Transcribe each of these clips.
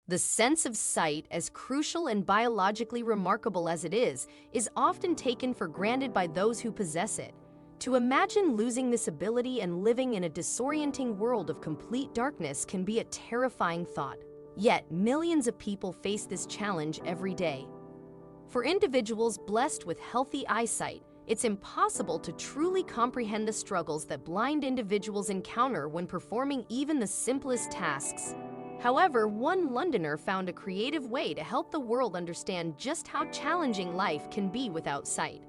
The sense of sight, as crucial and biologically remarkable as it is often taken for granted by those who possess it. To imagine losing this ability and living in a disorienting world of complete darkness can be a terrifying thought. Yet, millions of people face this challenge every day. For individuals blessed with healthy eyesight, it's impossible to truly comprehend the struggles that blind individuals encounter when performing even the simplest tasks. However, one Londoner found a creative way to help the world understand just how challenging life can be without sight.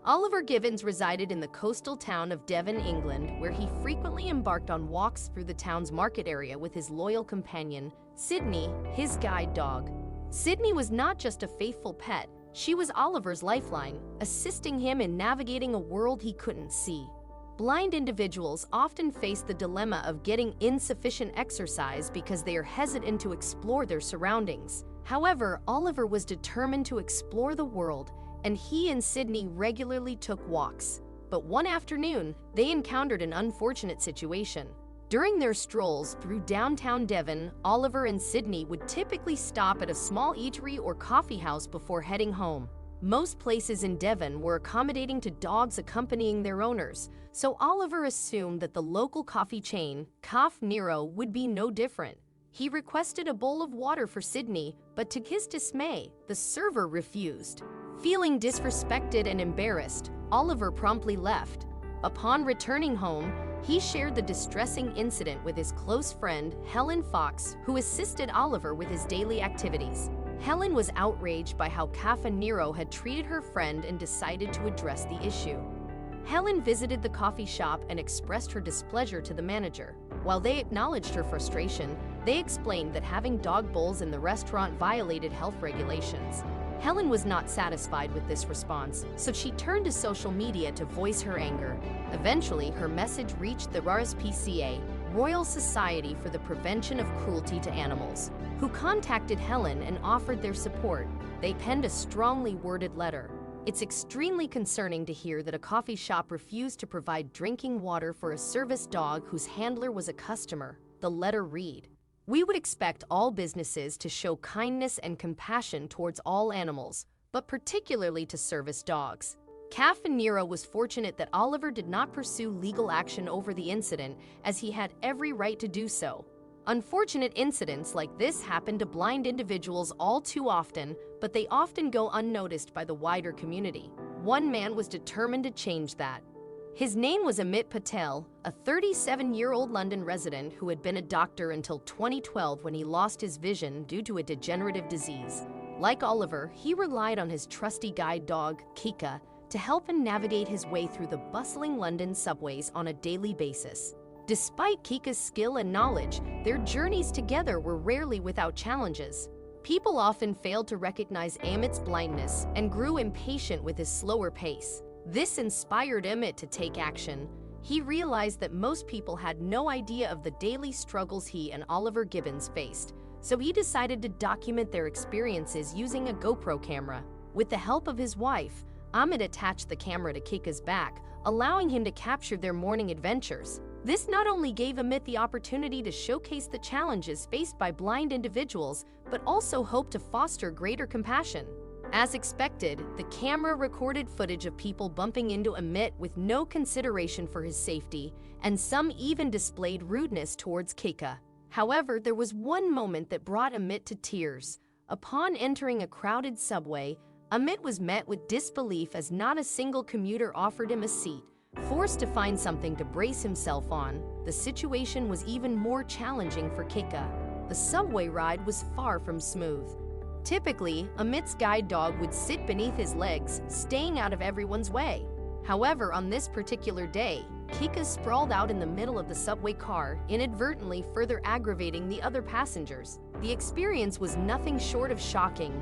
Oliver Gibbons resided in the coastal town of Devon, England, where he frequently embarked on walks through the town's market area with his loyal companion, Sydney, his guide dog. Sydney was not just a faithful pet, she was Oliver's lifeline, assisting him in navigating a world he couldn't see. Blind individuals often face the dilemma of getting insufficient exercise because they are hesitant to explore their surroundings. However, Oliver was determined to explore the world, and he and Sydney regularly took walks. But one afternoon, they encountered an unfortunate situation. During their strolls through downtown Devon, Oliver and Sydney would typically stop at a small eatery or coffee house before heading home. Most places in Devon were accommodating to dogs accompanying their owners, so Oliver assumed that the local coffee chain, Caffè Nero, would be no different. He requested a bowl of water for Sydney, but to his dismay, the server refused. Feeling disrespected and embarrassed, Oliver promptly left. Upon returning home, he shared the distressing incident with his close friend, Helen Fox, who assisted Oliver with his daily activities. Helen was outraged by how Caffè Nero had treated her friend and decided to address the issue. Helen visited the coffee shop and expressed her displeasure to the manager. While they acknowledged her frustration, they explained that having dog bowls in the restaurant violated health regulations. Helen was not satisfied with this response, so she turned to social media to voice her anger. Eventually, her message reached the RSPCA, Royal Society for the Prevention of Cruelty to Animals, who contacted Helen and offered their support. They penned a strongly worded letter. It's extremely concerning to hear that a coffee shop refused to provide drinking water for a service dog whose handler was a customer. The letter read, "We would expect all businesses to show kindness and compassion towards all animals, but particularly to service dogs." Caffè Nero was fortunate that Oliver did not pursue legal action over the incident, as he had every right to do so. Unfortunate incidents like this happen to blind individuals all too often, but they often go unnoticed by the wider community. One man was determined to change that. His name was Amit Patel, a 37-year-old London resident who had been a doctor until 2012 when he lost his vision due to a degenerative disease. Like Oliver, he relied on his trusty guide dog, Kika, to help him navigate his way through the bustling London subways on a daily basis. Despite Kika's skill and knowledge, their journeys together were rarely without challenges. People often failed to recognize Amit's blindness and grew impatient with his slower pace. This inspired Amit to take action. He realized that most people had no idea of the daily struggles he and Oliver Gibbons faced, so he decided to document their experiences using a GoPro camera. With the help of his wife, Amit attached the camera to Kika's back, allowing him to capture their morning adventures. This not only gave Amit the opportunity to showcase the challenges faced by blind individuals, but also hoped to foster greater compassion. As expected, the camera recorded footage of people bumping into Amit with no consideration for his safety, and some even displayed rudeness towards Kika. However, there was one moment that brought Amit to tears. Upon entering a crowded subway, Amit was met with disbelief as not a single commuter offered him a seat. Forced to find something to brace himself on, the situation was even more challenging for Kika. The subway ride was far from smooth. Typically, Amit's guide dog would sit beneath his legs, staying out of everyone's way. However, on this particular day, Kika sprawled out in the middle of the subway car, inadvertently further aggravating the other passengers. The experience was nothing short of shocking.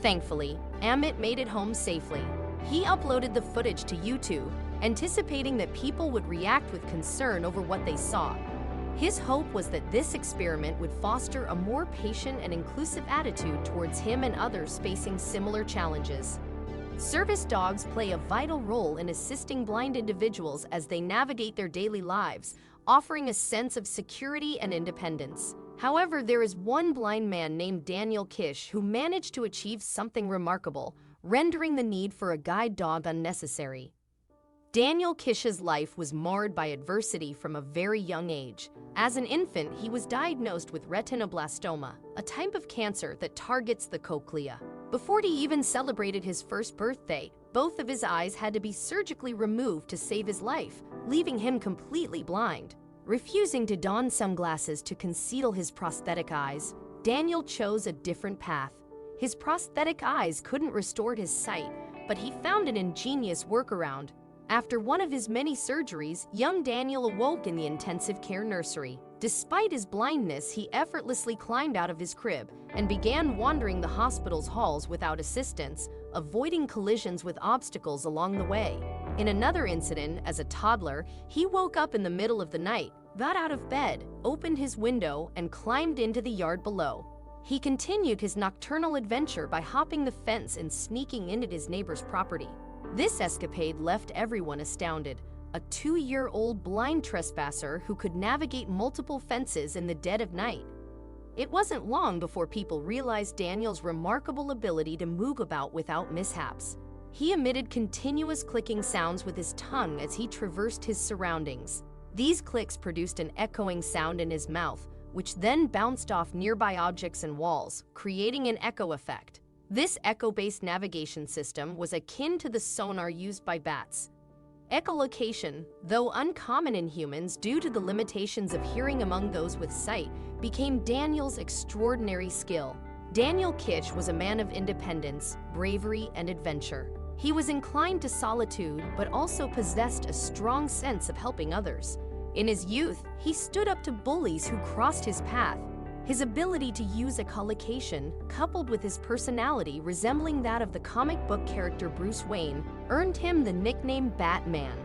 Thankfully, Amit made it home safely. He uploaded the footage to YouTube, anticipating that people would react with concern over what they saw. His hope was that this experiment would foster a more patient and inclusive attitude towards him and others facing similar challenges. Service dogs play a vital role in assisting blind individuals as they navigate their daily lives, offering a sense of security and independence. However, there is one blind man named Daniel Kish who managed to achieve something remarkable, rendering the need for a guide dog unnecessary. Daniel Kish's life was marred by adversity from a very young age. As an infant, he was diagnosed with retinoblastoma, a type of cancer that targets the cochlea. Before he even celebrated his first birthday, both of his eyes had to be surgically removed to save his life, leaving him completely blind. Refusing to don sunglasses to conceal his prosthetic eyes, Daniel chose a different path. His prosthetic eyes couldn't restore his sight, but he found an ingenious workaround. After one of his many surgeries, young Daniel awoke in the intensive care nursery. Despite his blindness, he effortlessly climbed out of his crib and began wandering the hospital's halls without assistance, avoiding collisions with obstacles along the way. In another incident, as a toddler, he woke up in the middle of the night, got out of bed, opened his window, and climbed into the yard below. He continued his nocturnal adventure by hopping the fence and sneaking into his neighbor's property. This escapade left everyone astounded. A 2-year-old blind trespasser who could navigate multiple fences in the dead of night. It wasn't long before people realized Daniel's remarkable ability to move about without mishaps. He emitted continuous clicking sounds with his tongue as he traversed his surroundings. These clicks produced an echoing sound in his mouth, which then bounced off nearby objects and walls, creating an echo effect. This echo-based navigation system was akin to the sonar used by bats. Echolocation, though uncommon in humans due to the limitations of hearing among those with sight, became Daniel's extraordinary skill. Daniel Kish was a man of independence, bravery, and adventure. He was inclined to solitude, but also possessed a strong sense of helping others. In his youth, he stood up to bullies who crossed his path. His ability to use echolocation, coupled with his personality resembling that of the comic book character Bruce Wayne, earned him the nickname Batman.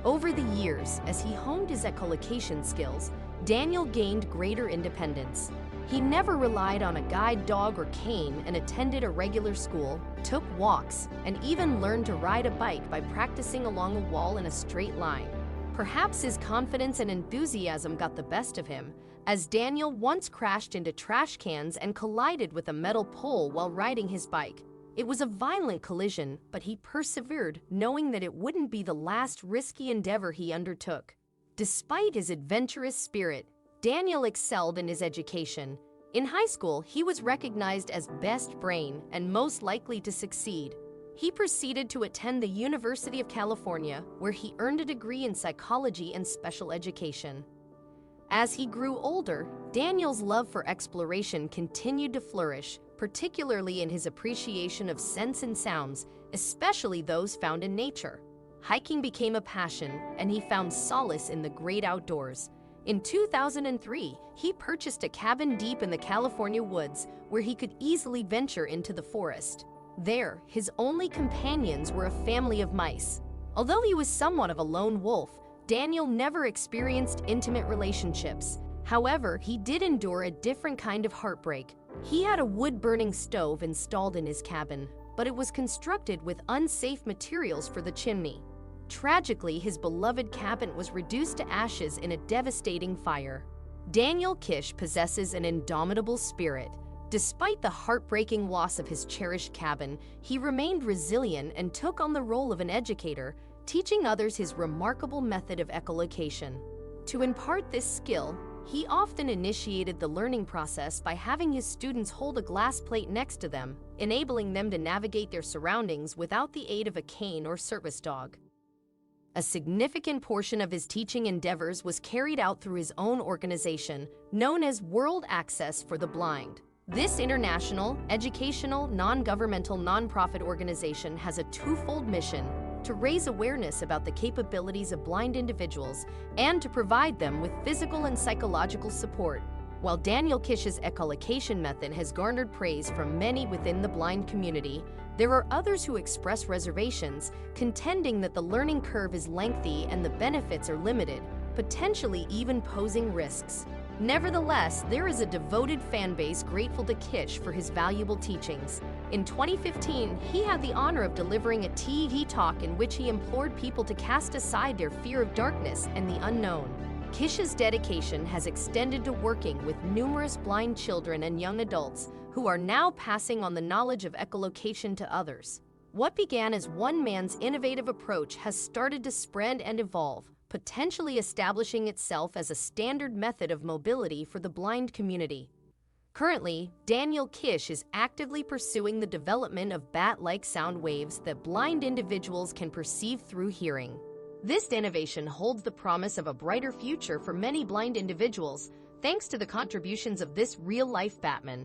Over the years, as he honed his echolocation skills, Daniel gained greater independence. He never relied on a guide dog or cane and attended a regular school, took walks, and even learned to ride a bike by practicing along a wall in a straight line. Perhaps his confidence and enthusiasm got the best of him, as Daniel once crashed into trash cans and collided with a metal pole while riding his bike. It was a violent collision, but he persevered, knowing that it wouldn't be the last risky endeavor he undertook. Despite his adventurous spirit, Daniel excelled in his education. In high school, he was recognized as best brain and most likely to succeed. He proceeded to attend the University of California, where he earned a degree in psychology and special education. As he grew older, Daniel's love for exploration continued to flourish, particularly in his appreciation of scents and sounds, especially those found in nature. Hiking became a passion, and he found solace in the great outdoors. In 2003, he purchased a cabin deep in the California woods, where he could easily venture into the forest. There, his only companions were a family of mice. Although he was somewhat of a lone wolf, Daniel never experienced intimate relationships. However, he did endure a different kind of heartbreak. He had a wood-burning stove installed in his cabin, but it was constructed with unsafe materials for the chimney. Tragically, his beloved cabin was reduced to ashes in a devastating fire. Daniel Kish possesses an indomitable spirit. Despite the heartbreaking loss of his cherished cabin, he remained resilient and took on the role of an educator, teaching others his remarkable method of echolocation. To impart this skill, he often initiated the learning process by having his students hold a glass plate next to them, enabling them to navigate their surroundings without the aid of a cane or service dog. A significant portion of his teaching endeavors was carried out through his own organization, known as World Access for the Blind. This international, educational, non-governmental nonprofit organization has a twofold mission: to raise awareness about the capabilities of blind individuals and to provide them with physical and psychological support. While Daniel Kish's echolocation method has garnered praise from many within the blind community, there are others who express reservations, contending that the learning curve is lengthy and the benefits are limited, potentially even posing risks. Nevertheless, there is a devoted fan base grateful to Kish for his valuable teachings. In 2015, he had the honor of delivering a TED talk in which he implored people to cast aside their fear of darkness and the unknown. Kish's dedication has extended to working with numerous blind children and young adults who are now passing on the knowledge of echolocation to others. What began as one man's innovative approach has started to spread and evolve, potentially establishing itself as a standard method of mobility for the blind community. Currently, Daniel Kish is actively pursuing the development of bat-like sound waves that blind individuals can perceive through hearing. This innovation holds the promise of a brighter future for many blind individuals, thanks to the contributions of this real-life Batman.